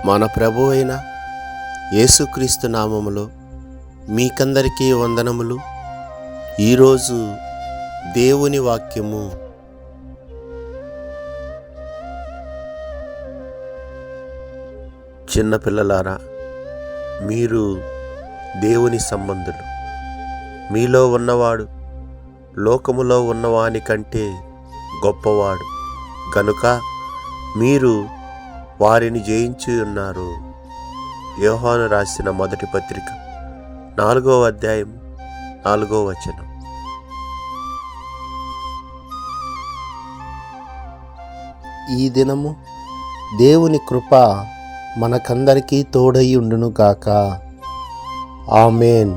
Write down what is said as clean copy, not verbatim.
మన ప్రభు అయిన యేసుక్రీస్తు నామములో మీకందరికీ వందనములు. ఈరోజు దేవుని వాక్యము చిన్నపిల్లలారా, మీరు దేవుని సంబంధులు. మీలో ఉన్నవాడు లోకములో ఉన్నవాని కంటే గొప్పవాడు గనుక మీరు వారిని జయించి ఉన్నారు. యోహాను రాసిన మొదటి పత్రిక 4వ అధ్యాయం 4వ వచనం. ఈ దినము దేవుని కృప మనకందరికీ తోడై ఉండును గాక. ఆమేన్.